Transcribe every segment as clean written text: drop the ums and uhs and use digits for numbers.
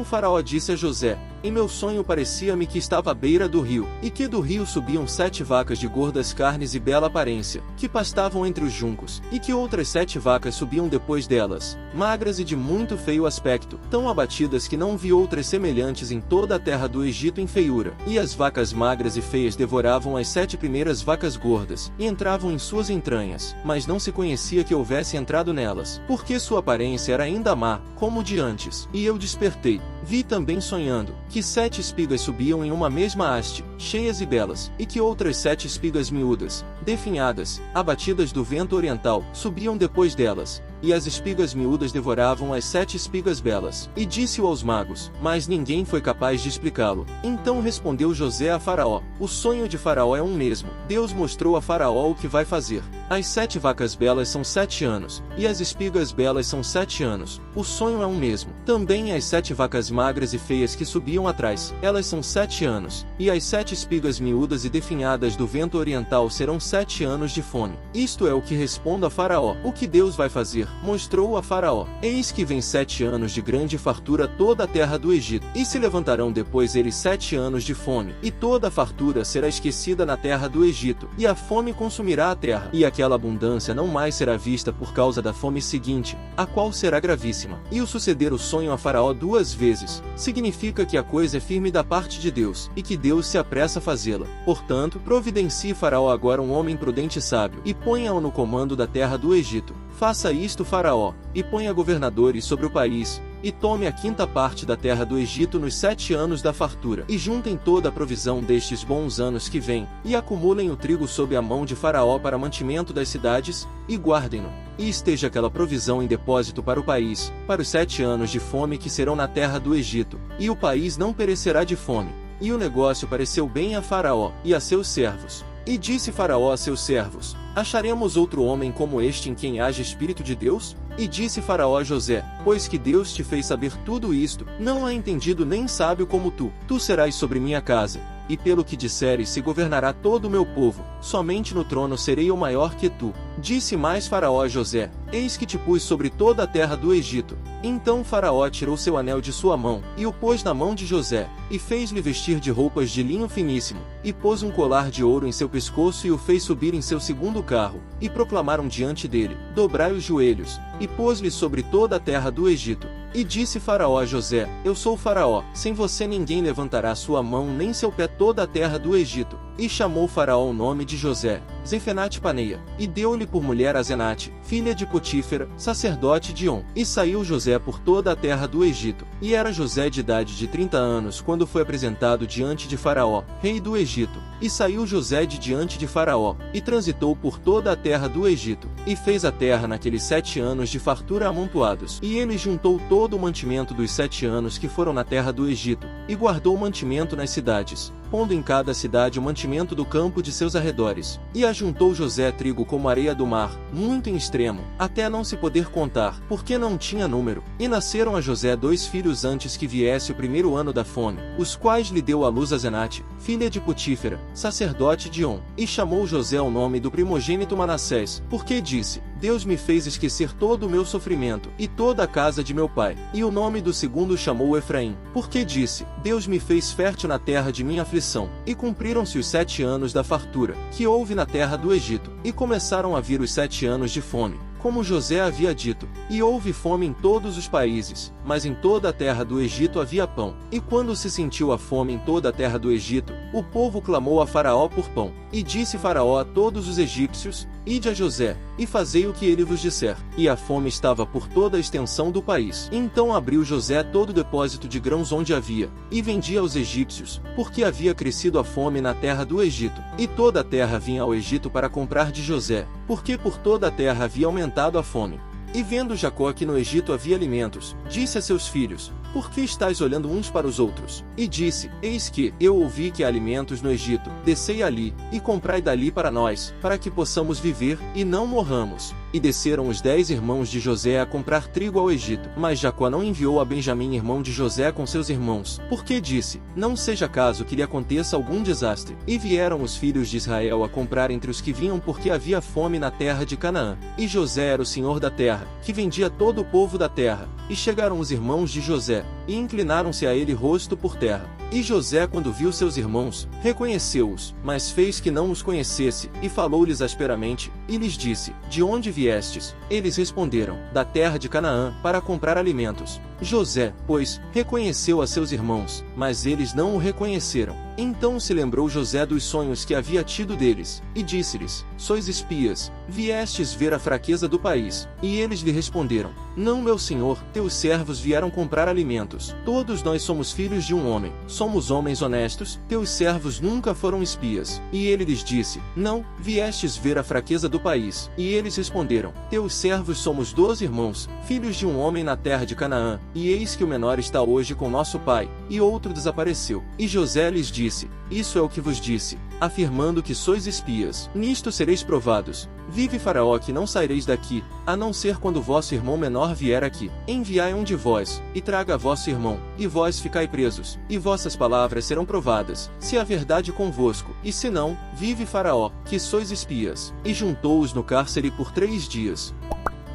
Então Faraó disse a José: em meu sonho parecia-me que estava à beira do rio, e que do rio subiam 7 vacas de gordas carnes e bela aparência, que pastavam entre os juncos, e que outras 7 vacas subiam depois delas, magras e de muito feio aspecto, tão abatidas que não vi outras semelhantes em toda a terra do Egito em feiura. E as vacas magras e feias devoravam as 7 primeiras vacas gordas, e entravam em suas entranhas, mas não se conhecia que houvesse entrado nelas, porque sua aparência era ainda má, como de antes. E eu despertei. Vi também sonhando, que 7 espigas subiam em uma mesma haste, cheias e belas, e que outras 7 espigas miúdas, definhadas, abatidas do vento oriental, subiam depois delas, e as espigas miúdas devoravam as 7 espigas belas. E disse-o aos magos, mas ninguém foi capaz de explicá-lo. Então respondeu José a Faraó: o sonho de Faraó é um mesmo. Deus mostrou a Faraó o que vai fazer. As 7 vacas belas são 7 anos, e as espigas belas são 7 anos. O sonho é um mesmo. Também as 7 vacas magras e feias que subiam atrás, elas são 7 anos, e as 7 espigas miúdas e definhadas do vento oriental serão 7 anos de fome. Isto é o que respondo a Faraó. O que Deus vai fazer? Mostrou a Faraó: eis que vem 7 anos de grande fartura toda a terra do Egito, e se levantarão depois eles 7 anos de fome, e toda a fartura será esquecida na terra do Egito, e a fome consumirá a terra, e aquela abundância não mais será vista por causa da fome seguinte, a qual será gravíssima. E o suceder o sonho a Faraó 2 vezes, significa que a coisa é firme da parte de Deus, e que Deus se apressa a fazê-la. Portanto, providencie Faraó agora um homem prudente e sábio, e ponha-o no comando da terra do Egito. Faça isto Faraó, e ponha governadores sobre o país, e tome a 5ª parte da terra do Egito nos 7 anos da fartura, e juntem toda a provisão destes bons anos que vêm, e acumulem o trigo sob a mão de Faraó para mantimento das cidades, e guardem-no. E esteja aquela provisão em depósito para o país, para os 7 anos de fome que serão na terra do Egito, e o país não perecerá de fome. E o negócio pareceu bem a Faraó, e a seus servos. E disse Faraó a seus servos: acharemos outro homem como este em quem haja Espírito de Deus? E disse Faraó a José: pois que Deus te fez saber tudo isto, não há entendido nem sábio como tu. Tu serás sobre minha casa, e pelo que disseres se governará todo o meu povo, somente no trono serei o maior que tu. Disse mais Faraó a José: eis que te pus sobre toda a terra do Egito. Então Faraó tirou seu anel de sua mão, e o pôs na mão de José, e fez-lhe vestir de roupas de linho finíssimo, e pôs um colar de ouro em seu pescoço e o fez subir em seu 2º carro, e proclamaram diante dele: dobrai os joelhos, e pôs-lhe sobre toda a terra do Egito. E disse Faraó a José: eu sou Faraó, sem você ninguém levantará sua mão nem seu pé toda a terra do Egito. E chamou Faraó o nome de José, Zefenate-Paneia, e deu-lhe por mulher Asenate, filha de Potífera, sacerdote de On. E saiu José por toda a terra do Egito. E era José de idade de 30 anos quando foi apresentado diante de Faraó, rei do Egito. E saiu José de diante de Faraó, e transitou por toda a terra do Egito, e fez a terra naqueles 7 anos de fartura amontoados. E ele juntou todo o mantimento dos 7 anos que foram na terra do Egito, e guardou o mantimento nas cidades, pondo em cada cidade o mantimento do campo de seus arredores. E ajuntou José trigo como areia do mar, muito em extremo, até não se poder contar, porque não tinha número. E nasceram a José 2 filhos antes que viesse o 1º ano da fome, os quais lhe deu à luz Asenate, filha de Potífera, sacerdote de On. E chamou José o nome do primogênito Manassés, porque disse: Deus me fez esquecer todo o meu sofrimento, e toda a casa de meu pai. E o nome do segundo chamou Efraim, porque disse: Deus me fez fértil na terra de minha aflição. E cumpriram-se os 7 anos da fartura, que houve na terra do Egito, e começaram a vir os 7 anos de fome, como José havia dito. E houve fome em todos os países, mas em toda a terra do Egito havia pão. E quando se sentiu a fome em toda a terra do Egito, o povo clamou a Faraó por pão. E disse Faraó a todos os egípcios: Ide a José, e fazei o que ele vos disser. E a fome estava por toda a extensão do país. Então abriu José todo o depósito de grãos onde havia, e vendia aos egípcios, porque havia crescido a fome na terra do Egito. E toda a terra vinha ao Egito para comprar de José, porque por toda a terra havia aumentado a fome. E vendo Jacó que no Egito havia alimentos, disse a seus filhos: Por que estáis olhando uns para os outros? E disse: Eis que eu ouvi que há alimentos no Egito. Descei ali, e comprai dali para nós, para que possamos viver, e não morramos. E desceram os 10 irmãos de José a comprar trigo ao Egito. Mas Jacó não enviou a Benjamim irmão de José com seus irmãos, porque disse: Não seja caso que lhe aconteça algum desastre. E vieram os filhos de Israel a comprar entre os que vinham, porque havia fome na terra de Canaã. E José era o senhor da terra, que vendia todo o povo da terra. E chegaram os irmãos de José, e inclinaram-se a ele rosto por terra. E José, quando viu seus irmãos, reconheceu-os, mas fez que não os conhecesse, e falou-lhes asperamente, e lhes disse: De onde viestes? Eles responderam: Da terra de Canaã, para comprar alimentos. José, pois, reconheceu a seus irmãos, mas eles não o reconheceram. Então se lembrou José dos sonhos que havia tido deles, e disse-lhes: Sois espias, viestes ver a fraqueza do país. E eles lhe responderam: Não, meu senhor, teus servos vieram comprar alimentos. Todos nós somos filhos de um homem, somos homens honestos, teus servos nunca foram espias. E ele lhes disse: Não, viestes ver a fraqueza do país. E eles responderam: Teus servos somos 12 irmãos, filhos de um homem na terra de Canaã, e eis que o menor está hoje com nosso pai, e outro desapareceu. E José lhes disse: Isso é o que vos disse, afirmando que sois espias. Nisto sereis provados. Vive Faraó que não saireis daqui, a não ser quando vosso irmão menor vier aqui. Enviai um de vós, e traga vosso irmão, e vós ficai presos, e vossas palavras serão provadas, se há verdade convosco, e se não, vive Faraó, que sois espias. E juntou-os no cárcere por 3 dias.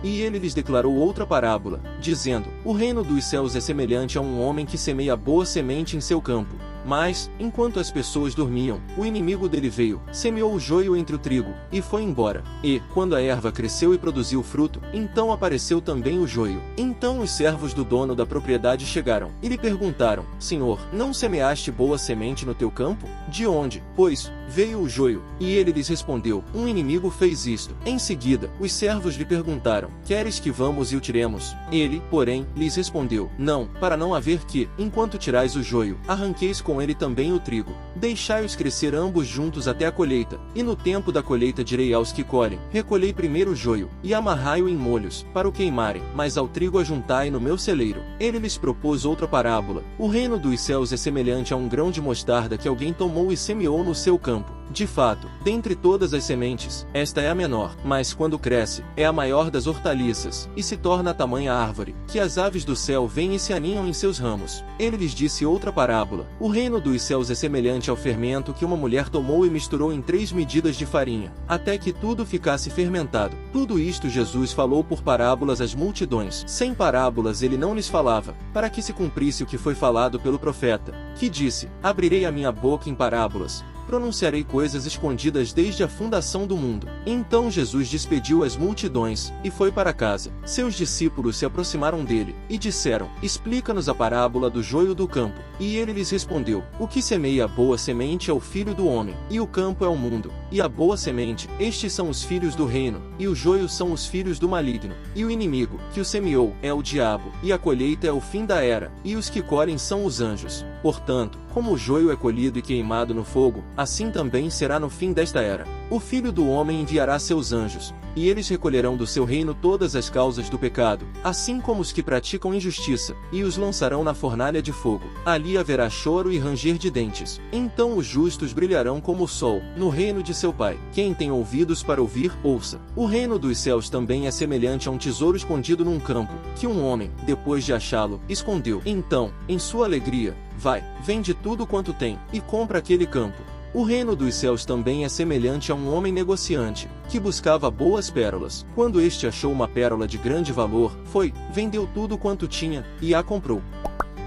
E ele lhes declarou outra parábola, dizendo: O reino dos céus é semelhante a um homem que semeia boa semente em seu campo. Mas, enquanto as pessoas dormiam, o inimigo dele veio, semeou o joio entre o trigo, e foi embora. E, quando a erva cresceu e produziu fruto, então apareceu também o joio. Então os servos do dono da propriedade chegaram, e lhe perguntaram: Senhor, não semeaste boa semente no teu campo? De onde, pois, veio o joio? E ele lhes respondeu: Um inimigo fez isto. Em seguida, os servos lhe perguntaram: Queres que vamos e o tiremos? Ele, porém, lhes respondeu: Não, para não haver que, enquanto tirais o joio, arranqueis com ele também o trigo. Deixai-os crescer ambos juntos até a colheita, e no tempo da colheita direi aos que colhem: Recolhei primeiro o joio, e amarrai-o em molhos, para o queimarem, mas ao trigo ajuntai no meu celeiro. Ele lhes propôs outra parábola: O reino dos céus é semelhante a um grão de mostarda que alguém tomou e semeou no seu campo. De fato, dentre todas as sementes, esta é a menor, mas quando cresce, é a maior das hortaliças, e se torna a tamanha árvore, que as aves do céu vêm e se aninham em seus ramos. Ele lhes disse outra parábola: O reino dos céus é semelhante ao fermento que uma mulher tomou e misturou em 3 medidas de farinha, até que tudo ficasse fermentado. Tudo isto Jesus falou por parábolas às multidões. Sem parábolas ele não lhes falava, para que se cumprisse o que foi falado pelo profeta, que disse: Abrirei a minha boca em parábolas, pronunciarei coisas escondidas desde a fundação do mundo. Então Jesus despediu as multidões, e foi para casa. Seus discípulos se aproximaram dele, e disseram: Explica-nos a parábola do joio do campo. E ele lhes respondeu: O que semeia a boa semente é o filho do homem, e o campo é o mundo. E a boa semente, estes são os filhos do reino, e o joio são os filhos do maligno. E o inimigo, que o semeou, é o diabo, e a colheita é o fim da era, e os que colhem são os anjos. Portanto, como o joio é colhido e queimado no fogo, assim também será no fim desta era. O Filho do Homem enviará seus anjos, e eles recolherão do seu reino todas as causas do pecado, assim como os que praticam injustiça, e os lançarão na fornalha de fogo. Ali haverá choro e ranger de dentes. Então os justos brilharão como o sol, no reino de seu Pai. Quem tem ouvidos para ouvir, ouça. O reino dos céus também é semelhante a um tesouro escondido num campo, que um homem, depois de achá-lo, escondeu. Então, em sua alegria, vai, vende tudo quanto tem, e compra aquele campo. O reino dos céus também é semelhante a um homem negociante, que buscava boas pérolas. Quando este achou uma pérola de grande valor, foi, vendeu tudo quanto tinha, e a comprou.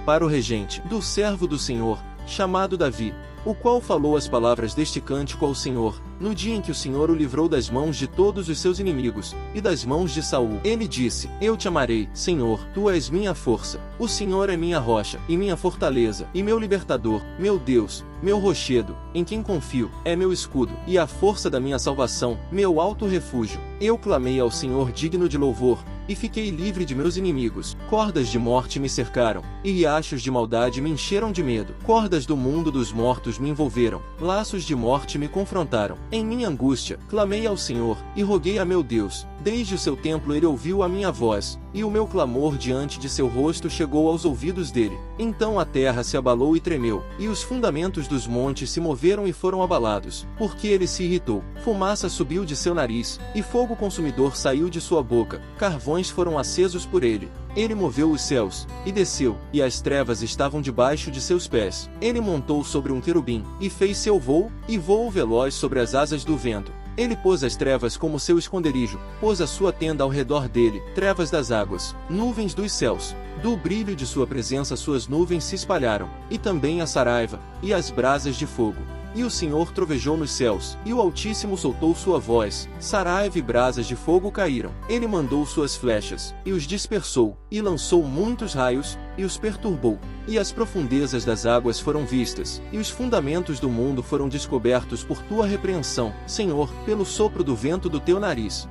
Para o regente do servo do Senhor, chamado Davi, o qual falou as palavras deste cântico ao Senhor, no dia em que o Senhor o livrou das mãos de todos os seus inimigos, e das mãos de Saul. Ele disse: Eu te amarei, Senhor, tu és minha força. O Senhor é minha rocha, e minha fortaleza, e meu libertador, meu Deus, meu rochedo, em quem confio, é meu escudo, e a força da minha salvação, meu alto refúgio. Eu clamei ao Senhor digno de louvor, e fiquei livre de meus inimigos. Cordas de morte me cercaram, e riachos de maldade me encheram de medo. Cordas do mundo dos mortos me envolveram, laços de morte me confrontaram. Em minha angústia, clamei ao Senhor, e roguei a meu Deus. Desde o seu templo ele ouviu a minha voz, e o meu clamor diante de seu rosto chegou aos ouvidos dele. Então a terra se abalou e tremeu, e os fundamentos dos montes se moveram e foram abalados, porque ele se irritou. Fumaça subiu de seu nariz, e fogo consumidor saiu de sua boca. Carvões foram acesos por ele. Ele moveu os céus, e desceu, e as trevas estavam debaixo de seus pés. Ele montou sobre um querubim, e fez seu voo, e voou veloz sobre as asas do vento. Ele pôs as trevas como seu esconderijo, pôs a sua tenda ao redor dele, trevas das águas, nuvens dos céus. Do brilho de sua presença suas nuvens se espalharam, e também a saraiva, e as brasas de fogo. E o Senhor trovejou nos céus, e o Altíssimo soltou sua voz, saraiva e brasas de fogo caíram. Ele mandou suas flechas, e os dispersou, e lançou muitos raios, e os perturbou. E as profundezas das águas foram vistas, e os fundamentos do mundo foram descobertos por tua repreensão, Senhor, pelo sopro do vento do teu nariz.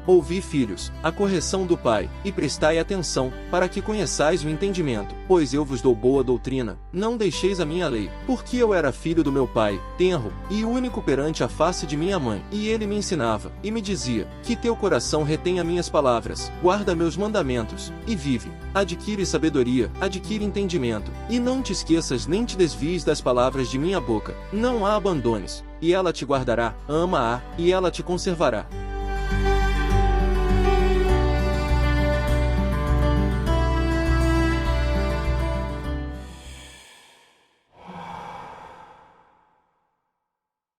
Ouvi, filhos, a correção do Pai, e prestai atenção, para que conheçais o entendimento, pois eu vos dou boa doutrina, não deixeis a minha lei, porque eu era filho do meu pai, tenro, e único perante a face de minha mãe, e ele me ensinava, e me dizia, que teu coração retenha minhas palavras, guarda meus mandamentos, e vive, adquire sabedoria, adquire entendimento, e não te esqueças nem te desvies das palavras de minha boca, não a abandones, e ela te guardará, ama-a, e ela te conservará.